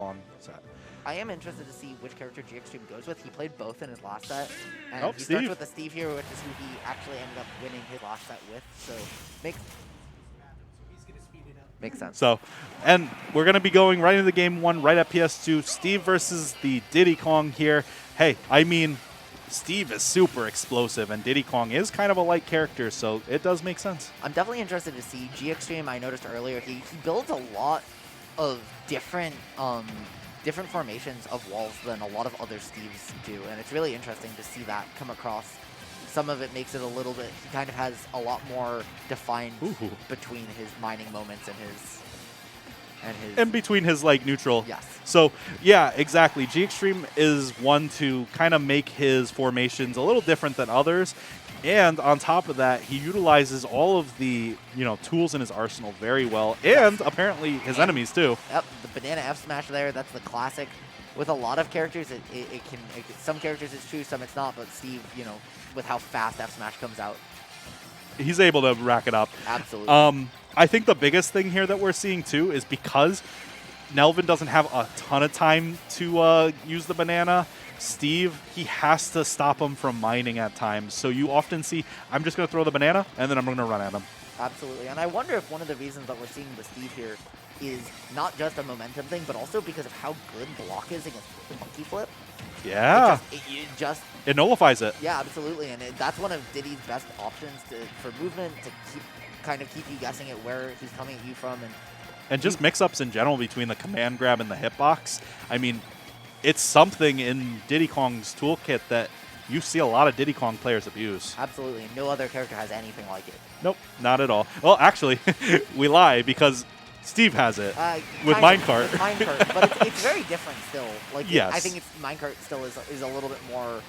on set. I am interested to see which character G-XTREME goes with. He played both in his last set, and Oh, he Steve. starts with the Steve here, which is who he actually ended up winning his last set with. So makes sense. So, and we're going to be going right into game one, right at PS2. Steve versus the Diddy Kong here. Hey, I mean, Steve is super explosive, and Diddy Kong is kind of a light character, so it does make sense. I'm definitely interested to see G-XTREME. I noticed earlier he builds a lot of different different formations of walls than a lot of other Steves do, and it's really interesting to see that come across. Some of it makes it a little bit, he kind of has a lot more defined between his mining moments and his And between his, like, neutral. Yes. So, yeah, exactly. G-XTREME is one to kind of make his formations a little different than others. And on top of that, he utilizes all of the, tools in his arsenal very well. And apparently his enemies, too. Yep, the banana F smash there, that's the classic. With a lot of characters, some characters it's true, some it's not, but Steve, with how fast F smash comes out. He's able to rack it up. Absolutely. I think the biggest thing here that we're seeing, too, is because Nelvin doesn't have a ton of time to use the banana, Steve, he has to stop him from mining at times. So you often see, I'm just going to throw the banana, and then I'm going to run at him. Absolutely. And I wonder if one of the reasons that we're seeing the Steve here is not just a momentum thing, but also because of how good block is against the monkey flip. Yeah. It nullifies it. Yeah, absolutely. And that's one of Diddy's best options for movement, to keep you guessing at where he's coming at you from. And just mix-ups in general between the command grab and the hitbox. I mean, it's something in Diddy Kong's toolkit that you see a lot of Diddy Kong players abuse. Absolutely. No other character has anything like it. Nope, not at all. Well, actually, we lie because Steve has it with Minecart. But it's very different still. Like, yes. I think Minecart still is a little bit more,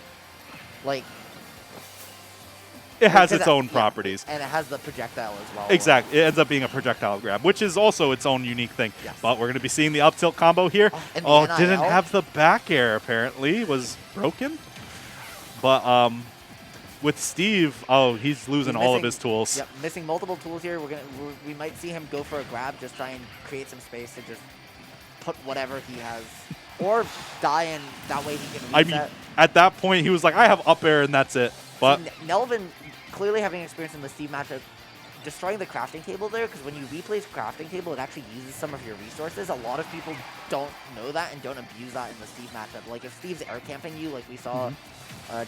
like... It has its own properties. And it has the projectile as well. Exactly. It ends up being a projectile grab, which is also its own unique thing. Yes. But we're going to be seeing the up tilt combo here. Didn't have the back air, apparently. Was broken. But with Steve, he's losing all of his tools. Yep, missing multiple tools here. We might see him go for a grab, just try and create some space to just put whatever he has. Or die, and that way he can reset. I mean, at that point, he was like, I have up air, and that's it. But Nelvin, clearly having experience in the Steve matchup, destroying the crafting table there, because when you replace crafting table, it actually uses some of your resources. A lot of people don't know that and don't abuse that in the Steve matchup. Like, if Steve's air camping you, like we saw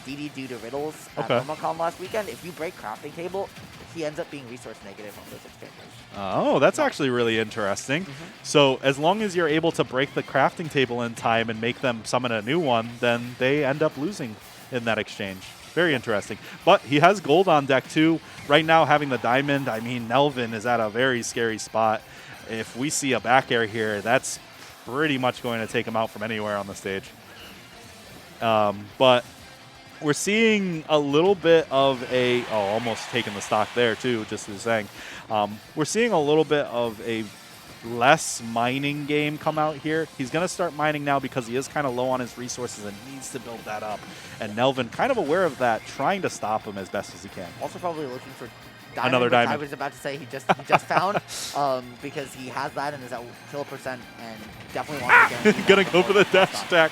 Diddy do to Riddles at NormalCon last weekend, if you break crafting table, he ends up being resource negative on those exchanges. Oh, that's actually really interesting. So as long as you're able to break the crafting table in time and make them summon a new one, then they end up losing in that exchange. Very interesting. But he has gold on deck, too. Right now, having the diamond, I mean, Nelvin is at a very scary spot. If we see a back air here, that's pretty much going to take him out from anywhere on the stage. But we're seeing a little bit of a... Oh, almost taking the stock there, too, just as saying. We're seeing a little bit of a less mining game come out here. He's going to start mining now because he is kind of low on his resources and needs to build that up. And Nelvin, kind of aware of that, trying to stop him as best as he can. Also probably looking for diamond, another diamond. I was about to say he just found because he has that and is at kill percent and definitely wants to Gonna go for the dash attack.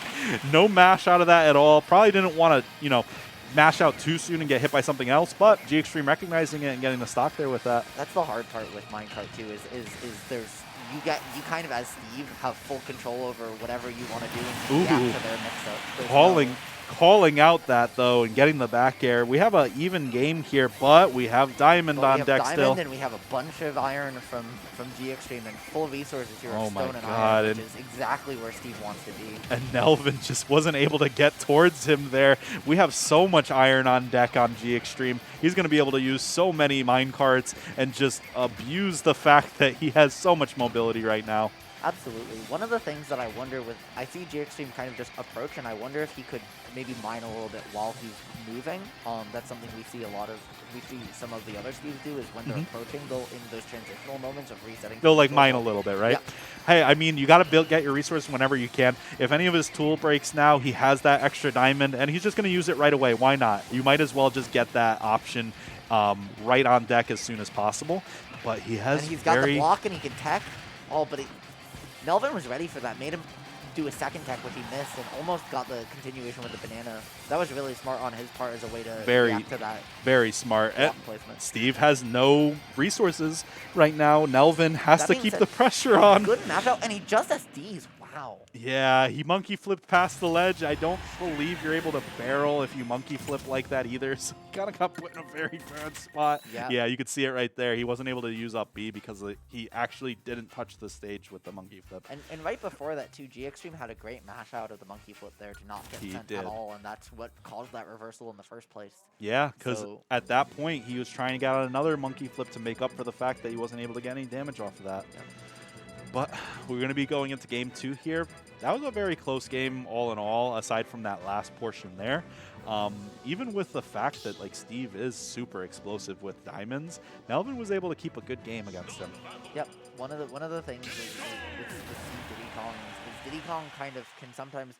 No mash out of that at all. Probably didn't want to, mash out too soon and get hit by something else, but G-XTREME recognizing it and getting the stock there with that. That's the hard part with Minecart too, is there's you kind of as Steve have full control over whatever you want to do and react to their mix-up. Calling out that, though, and getting the back air. We have an even game here, but we have Diamond on deck still. And we have a bunch of iron from G-XTREME and full resources here of stone and God. iron, which is exactly where Steve wants to be. And Nelvin just wasn't able to get towards him there. We have so much iron on deck on G-XTREME. He's going to be able to use so many minecarts and just abuse the fact that he has so much mobility right now. Absolutely. One of the things that I wonder I see G-XTREME kind of just approach, and I wonder if he could maybe mine a little bit while he's moving. That's something we see some of the other Steves do, is when they're approaching, they'll, in those transitional moments of resetting. They'll like mine a little bit, right? Yeah. Hey, I mean, you got to get your resources whenever you can. If any of his tool breaks now, he has that extra diamond, and he's just going to use it right away. Why not? You might as well just get that option right on deck as soon as possible. But he has and he's got the block, and he can tech. Oh, but Nelvin was ready for that. Made him do a second tech, which he missed, and almost got the continuation with the banana. That was really smart on his part as a way to react to that. Very smart. Placement. Steve has no resources right now. Nelvin has to keep the pressure on. Good match out, and he just SDs. Wow. Yeah, he monkey flipped past the ledge. I don't believe you're able to barrel if you monkey flip like that either. So he kind of got put in a very bad spot. Yeah, you could see it right there. He wasn't able to use up B because he actually didn't touch the stage with the monkey flip. And right before that too, G-XTREME had a great mash out of the monkey flip there to not get sent at all, and that's what caused that reversal in the first place. Yeah, because at that point he was trying to get out another monkey flip to make up for the fact that he wasn't able to get any damage off of that. Yeah. But we're going to be going into game 2 here. That was a very close game all in all, aside from that last portion there. Even with the fact that like Steve is super explosive with diamonds, Nelvin was able to keep a good game against him. Yep. One of the things with Diddy Kong is Diddy Kong kind of can sometimes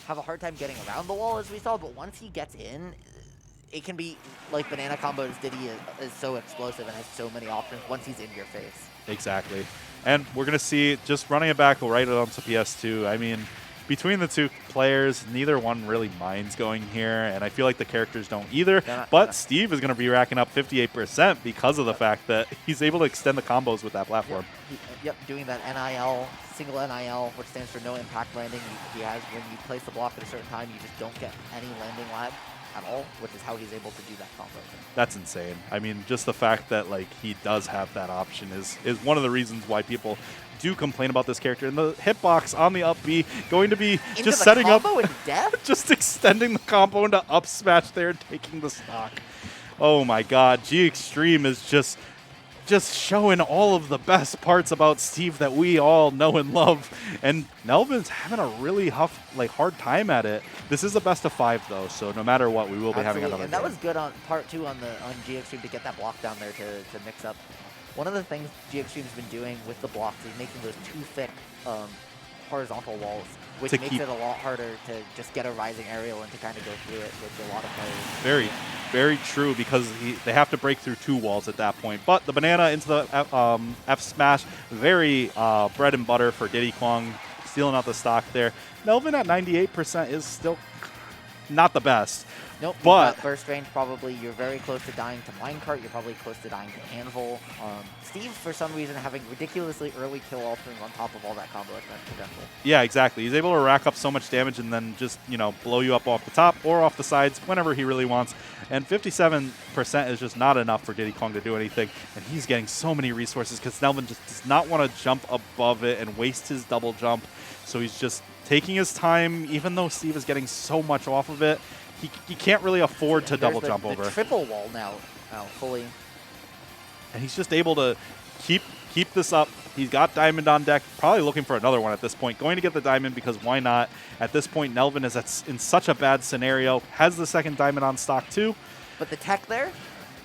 have a hard time getting around the wall, as we saw, but once he gets in, it can be like banana combos. Diddy is so explosive and has so many options once he's in your face. Exactly. And we're going to see, just running it back right onto PS2, I mean, between the two players, neither one really minds going here, and I feel like the characters don't either. But Steve is going to be racking up 58% because of the fact that he's able to extend the combos with that platform. Yep, doing that NIL, single NIL, which stands for no impact landing. He has, when you place the block at a certain time, you just don't get any landing lag at all, which is how he's able to do that combo. That's insane. I mean, just the fact that like he does have that option is one of the reasons why people do complain about this character. And the hitbox on the up B going to be into just setting up, just extending the combo into up smash there, taking the stock. Oh my God, G-XTREME is just showing all of the best parts about Steve that we all know and love. And Nelvin's having a really hard time at it. This is a best of 5 though, so no matter what, we will be having another. And that was good on part 2 on G-XTREME to get that block down there to mix up. One of the things G-XTREME's been doing with the blocks is making those too thick horizontal walls, which makes it a lot harder to just get a rising aerial and to kind of go through it with a lot of players. Very, very true, because they have to break through 2 walls at that point. But the banana into the F smash, very bread and butter for Diddy Kong, stealing out the stock there. Nelvin at 98% is still not the best. Nope, but burst range probably. You're very close to dying to minecart. You're probably close to dying to anvil. Steve, for some reason, having ridiculously early kill options on top of all that combo potential. Yeah, exactly. He's able to rack up so much damage and then just, blow you up off the top or off the sides whenever he really wants. And 57% is just not enough for Diddy Kong to do anything. And he's getting so many resources because Nelvin just does not want to jump above it and waste his double jump. So he's just taking his time, even though Steve is getting so much off of it. He can't really afford to double jump over. The triple wall now fully. And he's just able to keep this up. He's got diamond on deck, probably looking for another one at this point. Going to get the diamond because why not? At this point, Nelvin is in such a bad scenario. Has the second diamond on stock too. But the tech there?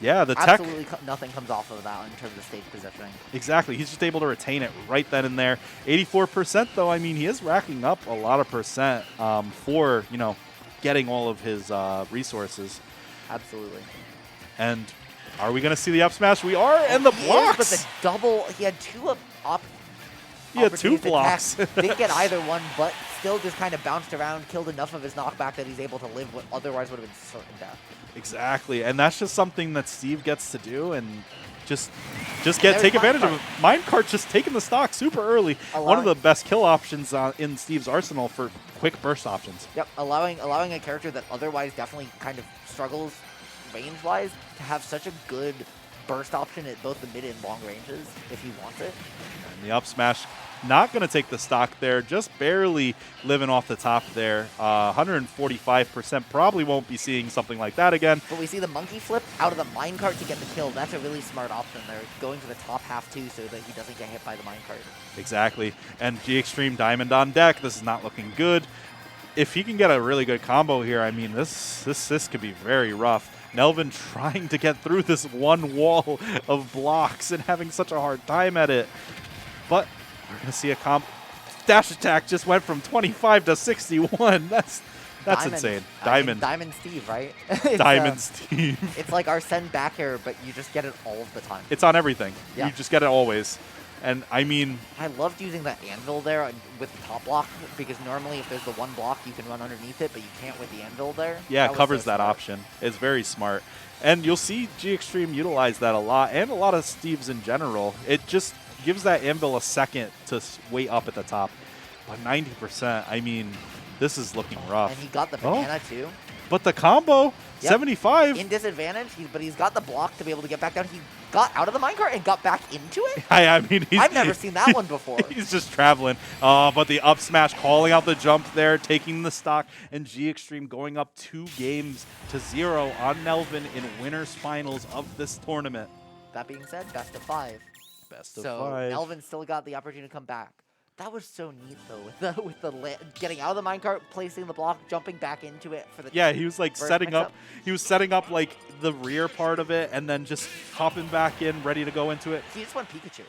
Yeah, the tech. Absolutely nothing comes off of that in terms of stage positioning. Exactly. He's just able to retain it right then and there. 84% though, I mean, he is racking up a lot of percent for, getting all of his resources. Absolutely. And are we going to see the up smash? We are, and the blocks. But the double, he had 2 up. He had 2 blocks. Didn't get either one, but still just kind of bounced around, killed enough of his knockback that he's able to live what otherwise would have been certain death. Exactly, and that's just something that Steve gets to do, and just take advantage of it. Minecart just taking the stock super early. One of the best kill options in Steve's arsenal for quick burst options. Yep, allowing a character that otherwise definitely kind of struggles range-wise to have such a good burst option at both the mid and long ranges if he wants it. And the up smash, not going to take the stock there, just barely living off the top there. 145%, probably won't be seeing something like that again. But we see the monkey flip out of the minecart to get the kill. That's a really smart option there, going for the top half too so that he doesn't get hit by the minecart. Exactly, and G-XTREME diamond on deck. This is not looking good. If he can get a really good combo here, I mean, this could be very rough. Nelvin trying to get through this one wall of blocks and having such a hard time at it. But we're going to see a comp. Dash attack just went from 25 to 61. That's insane. Diamond Steve, right? Diamond Steve. It's like our send back air, but you just get it all of the time. It's on everything. Yeah. You just get it always. And I mean, I loved using that anvil there with the top block, because normally if there's the one block, you can run underneath it, but you can't with the anvil there. yeah, it was covers so that smart. option. It's very smart. And you'll see G-XTREME utilize that a lot, and a lot of Steves in general. It just gives that anvil a second to wait up at the top. But 90%, I mean, this is looking rough. And he got the banana too. But the combo, Yep. 75. In disadvantage, but he's got the block to be able to get back down. He got out of the minecart and got back into it? I mean, I've never seen that one before. He's just traveling. But the up smash, calling out the jump there, taking the stock, and G-XTREME going up 2 games to 0 on Nelvin in winners finals of this tournament. That being said, best of 5. Best of So 5. Nelvin still got the opportunity to come back. That was so neat though, with the getting out of the minecart, placing the block, jumping back into it for the Yeah, he was like first setting up. mix-up. He was setting up like the rear part of it, and then just hopping back in, ready to go into it. He just went Pikachu.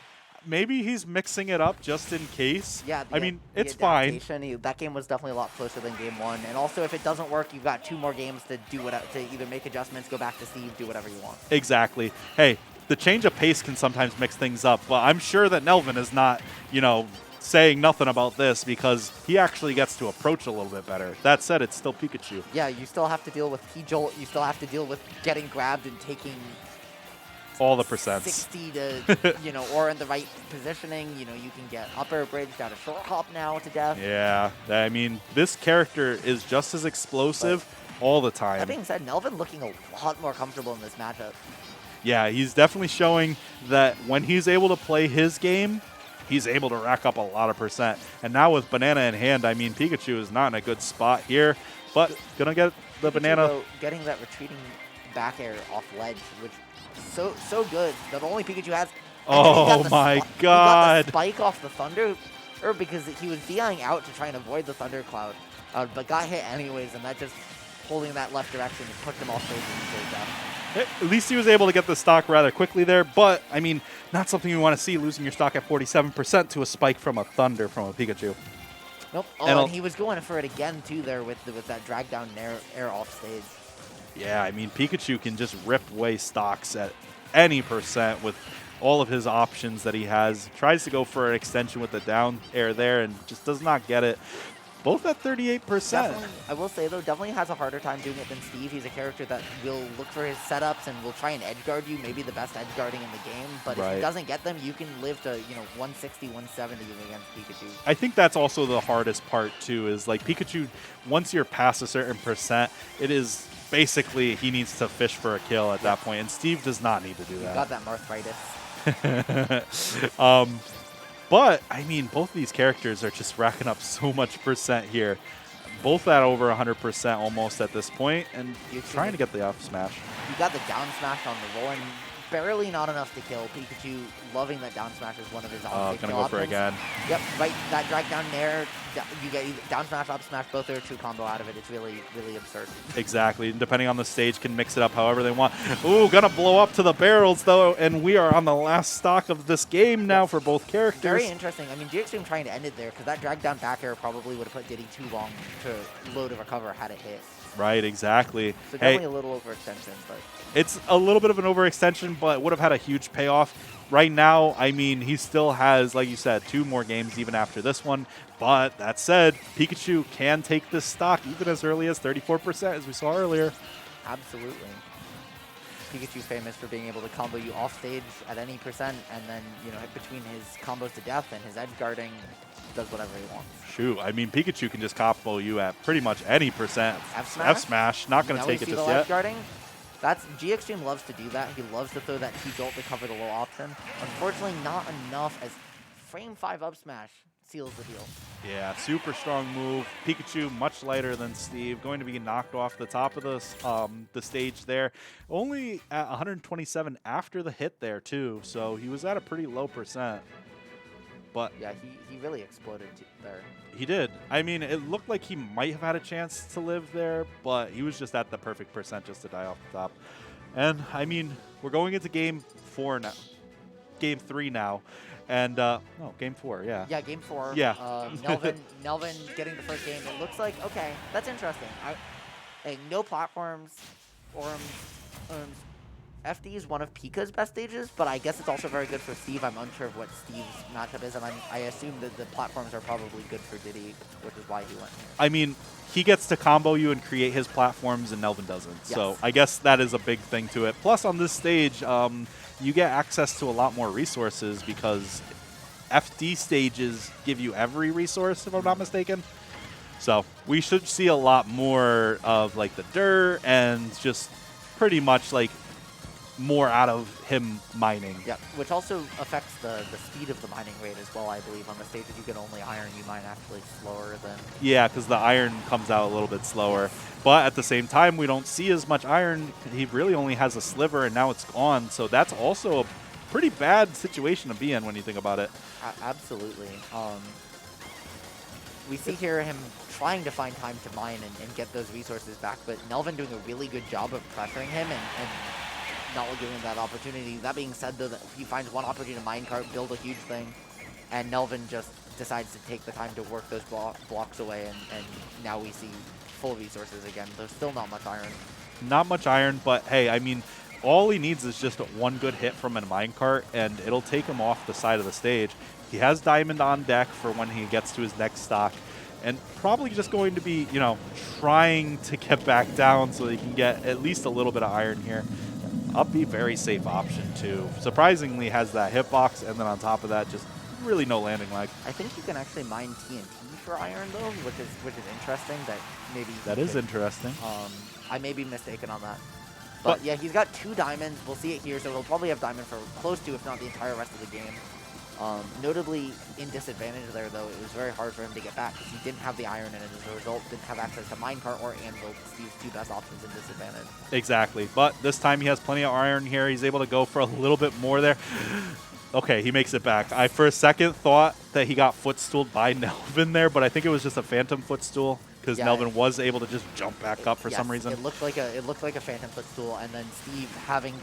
Maybe he's mixing it up just in case. Yeah, I mean, it's fine. That game was definitely a lot closer than game 1. And also, if it doesn't work, you've got 2 more games to do to either make adjustments, go back to Steve, do whatever you want. Exactly. Hey, the change of pace can sometimes mix things up, but I'm sure that Nelvin is not, saying nothing about this, because he actually gets to approach a little bit better. That said, it's still Pikachu. Yeah, you still have to deal with P-Jolt. You still have to deal with getting grabbed and taking All the percents. 60 to, or in the right positioning. You can get upper bridge down a short hop now to death. Yeah, I mean, this character is just as explosive all the time. That being said, Nelvin looking a lot more comfortable in this matchup. Yeah, he's definitely showing that when he's able to play his game, he's able to rack up a lot of percent. And now with banana in hand, I mean, Pikachu is not in a good spot here, but gonna get the Pikachu, banana. though, getting that retreating back air off ledge, which is so good. The only Pikachu has. Oh my He got God. the spike off the thunder, or because he was DIing out to try and avoid the thundercloud, but got hit anyways, and that just holding that left direction and pushed him off stage and saved down. At least he was able to get the stock rather quickly there, but, I mean, not something you want to see, losing your stock at 47% to a spike from a Thunder from a Pikachu. Nope. Oh, and he was going for it again, too, there with that drag down air off stage. Yeah, I mean, Pikachu can just rip away stocks at any percent with all of his options that he has. Tries to go for an extension with the down air there and just does not get it. Both at 38%. Definitely, I will say, though, definitely has a harder time doing it than Steve. He's a character that will look for his setups and will try and edge guard you, maybe the best edge guarding in the game. But if he doesn't get them, you can live to 160, 170 against Pikachu. I think that's also the hardest part, too, is like Pikachu, once you're past a certain percent, it is basically he needs to fish for a kill at that point, and Steve does not need to do that. Got that arthritis. But, I mean, both of these characters are just racking up so much percent here. Both at over 100% almost at this point, and trying to get the up smash. You got the down smash on the roll, and barely not enough to kill. Pikachu loving that down smash is one of his Gonna go for it again. Yep, right, that drag down there, you get down smash, up smash, both are true combo out of it. It's really, really absurd. Exactly. And depending on the stage, can mix it up however they want. Ooh, gonna blow up to the barrels, though, and we are on the last stock of this game now for both characters. Very interesting. I mean, G-XTREME trying to end it there, because that drag down back air probably would have put Diddy too long to load and recover had it hit. Right, exactly. So definitely a little overextension, but it's a little bit of an overextension, but would have had a huge payoff. Right now, I mean, he still has, like you said, 2 more games even after this one. But that said, Pikachu can take this stock even as early as 34%, as we saw earlier. Absolutely. Pikachu famous for being able to combo you off stage at any percent, and then, between his combos to death and his edge guarding, does whatever he wants. Shoot, I mean, Pikachu can just combo you at pretty much any percent. F-smash? F-smash, not going to take it just yet. Edge guarding? G-XTREME loves to do that. He loves to throw that T-Jolt to cover the low option. Unfortunately, not enough, as frame 5 up smash seals the deal. Yeah, super strong move. Pikachu much lighter than Steve, going to be knocked off the top of the stage there. Only at 127 after the hit there too, so he was at a pretty low percent. But yeah, he really exploded there. He did. I mean, it looked like he might have had a chance to live there, but he was just at the perfect percent just to die off the top. And I mean, we're going into game 4 now. Game 3 now. And, no, game 4, yeah. Yeah, game 4. Yeah. Nelvin getting the first game. It looks like, okay, that's interesting. Hey, no platforms, FD is one of Pika's best stages, but I guess it's also very good for Steve. I'm unsure of what Steve's matchup is, and I assume that the platforms are probably good for Diddy, which is why he went here. I mean, he gets to combo you and create his platforms, and Nelvin doesn't. Yes. So I guess that is a big thing to it. Plus, on this stage, you get access to a lot more resources because FD stages give you every resource, if I'm not mistaken. So we should see a lot more of like the dirt and just pretty much like more out of him mining. Yeah, which also affects the speed of the mining rate as well, I believe. On the stages you can only iron, you mine actually slower than... Yeah, because the iron comes out a little bit slower. But at the same time, we don't see as much iron. He really only has a sliver, and now it's gone. So that's also a pretty bad situation to be in when you think about it. Absolutely. We see here him trying to find time to mine and get those resources back, but Nelvin doing a really good job of pressuring him and not giving him that opportunity. That being said, though, that he finds one opportunity to minecart, build a huge thing, and Nelvin just decides to take the time to work those blocks away, and now we see full resources again. There's still not much iron. Not much iron, but hey, I mean, all he needs is just one good hit from a minecart, and it'll take him off the side of the stage. He has Diamond on deck for when he gets to his next stock, and probably just going to be, you know, trying to get back down so he can get at least a little bit of iron here. Up B, very safe option too. Surprisingly has that hitbox, and then on top of that, just really no landing lag. I think you can actually mine TNT for iron though, which is interesting. That maybe that is interesting. I may be mistaken on that. But yeah, he's got 2 diamonds. We'll see it here, so he'll probably have diamond for close to, if not the entire rest of the game. Notably in disadvantage there, though, it was very hard for him to get back because he didn't have the iron and as a result didn't have access to minecart or anvil, Steve's 2 best options in disadvantage. Exactly, but this time he has plenty of iron here. He's able to go for a little bit more there. Okay, he makes it back. I for a second thought that he got footstooled by Nelvin there, but I think it was just a phantom footstool because Nelvin was able to just jump back up for some reason. It looked like a phantom footstool, and then Steve having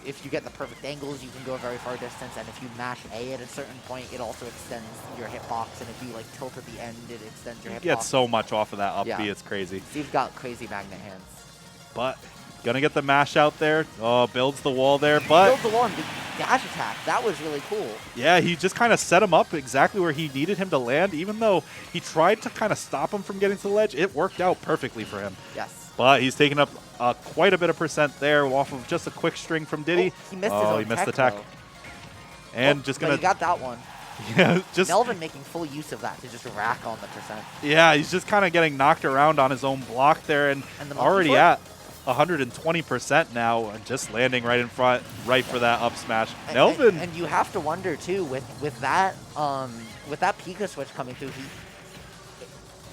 if you get the perfect angles, you can go a very far distance, and if you mash A at a certain point, it also extends your hitbox, and if you like tilt at the end, it extends your hitbox. You get so much off of that up B, it's crazy. Steve's got crazy magnet hands. But gonna get the mash out there. Oh, builds the wall there, but builds the wall and the dash attack. That was really cool. Yeah, he just kind of set him up exactly where he needed him to land. Even though he tried to kind of stop him from getting to the ledge, it worked out perfectly for him. Yes. But he's taking up quite a bit of percent there off of just a quick string from Diddy. Oh, he missed his own the tech. though. And just gonna. But he got that one. Yeah, just Nelvin making full use of that to just rack on the percent. Yeah, he's just kind of getting knocked around on his own block there, and already at 120% now, and just landing right in front, right for that up smash. Nelvin, and you have to wonder too with that Pika switch coming through,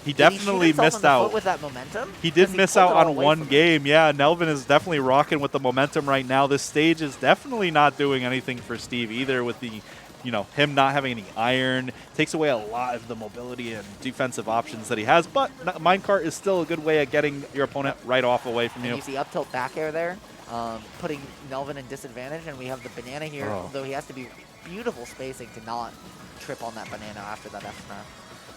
he definitely missed out with that momentum. He did miss out on one game. Yeah, Nelvin is definitely rocking with the momentum right now. This stage is definitely not doing anything for Steve either with the, you know, him not having any iron. Takes away a lot of the mobility and defensive options that he has, but minecart is still a good way of getting your opponent right off away from you. You see up tilt back air there, putting Nelvin in disadvantage, and we have the banana here, though he has to be beautiful spacing to not trip on that banana after that F smash.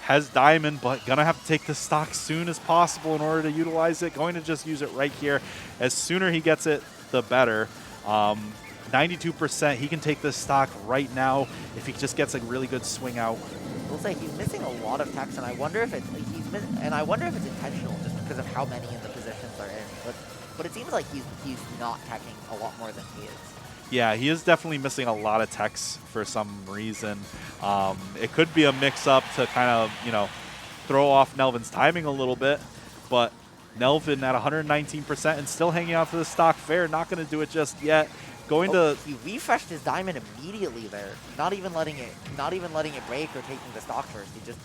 Has diamond, but gonna have to take the stock soon as possible in order to utilize it. Going to just use it right here. As sooner he gets it, the better. 92%, he can take this stock right now if he just gets a really good swing out. We'll say he's missing a lot of techs, and I wonder if it's intentional just because of how many in the positions they're in. But it seems like he's not teching a lot more than he is. Yeah, he is definitely missing a lot of techs for some reason. It could be a mix-up to kind of, you know, throw off Nelvin's timing a little bit, but Nelvin at 119% and still hanging out to the stock fair, not going to do it just yet. He refreshed his diamond immediately there, not even letting it break or taking the stock first. He just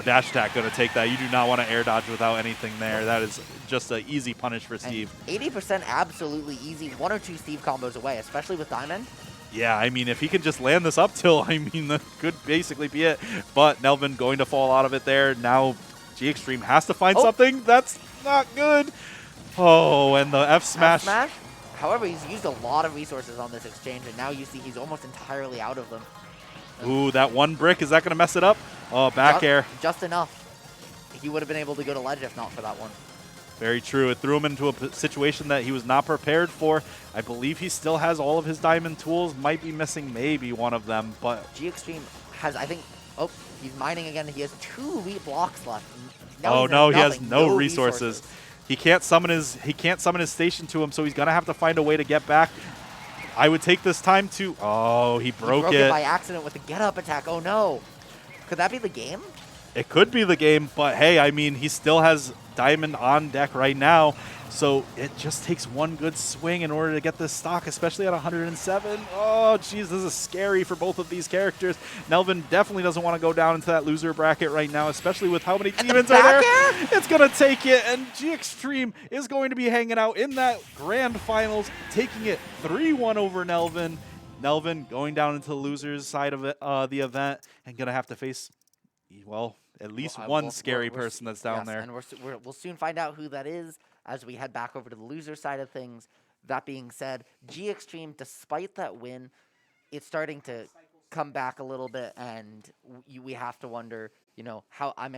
dash attack going to take that. You do not want to air dodge without anything there. That is just an easy punish for Steve. 80% absolutely easy. 1 or 2 Steve combos away, especially with diamond. Yeah, I mean, if he can just land this up tilt, I mean, that could basically be it. But Nelvin going to fall out of it there. Now G-XTREME has to find something. That's not good. Oh, and the F smash. However, he's used a lot of resources on this exchange, and now you see he's almost entirely out of them. Ooh, that one brick, is that going to mess it up? Oh, back air. Just enough. He would have been able to go to ledge if not for that one. Very true. It threw him into a situation that he was not prepared for. I believe he still has all of his diamond tools. Might be missing maybe one of them, but G-XTREME has, I think, oh, he's mining again. He has 2 elite blocks left. oh no, he has no resources. He can't summon his station to him, so he's gonna have to find a way to get back. I would take this time to. Oh, he broke it by accident with the get up attack. Oh no, could that be the game? It could be the game, but hey, I mean, he still has diamond on deck right now, so it just takes one good swing in order to get this stock, especially at 107. Oh, jeez, this is scary for both of these characters. Nelvin definitely doesn't want to go down into that loser bracket right now, especially with how many demons are there. It's going to take it, and G-XTREME is going to be hanging out in that grand finals, taking it 3-1 over Nelvin. Nelvin going down into the losers side of it, the event, and going to have to face, well, at least one scary person that's down there. And we'll soon find out who that is as we head back over to the loser side of things. That being said, G-XTREME, despite that win, it's starting to come back a little bit, and we have to wonder, you know, how I'm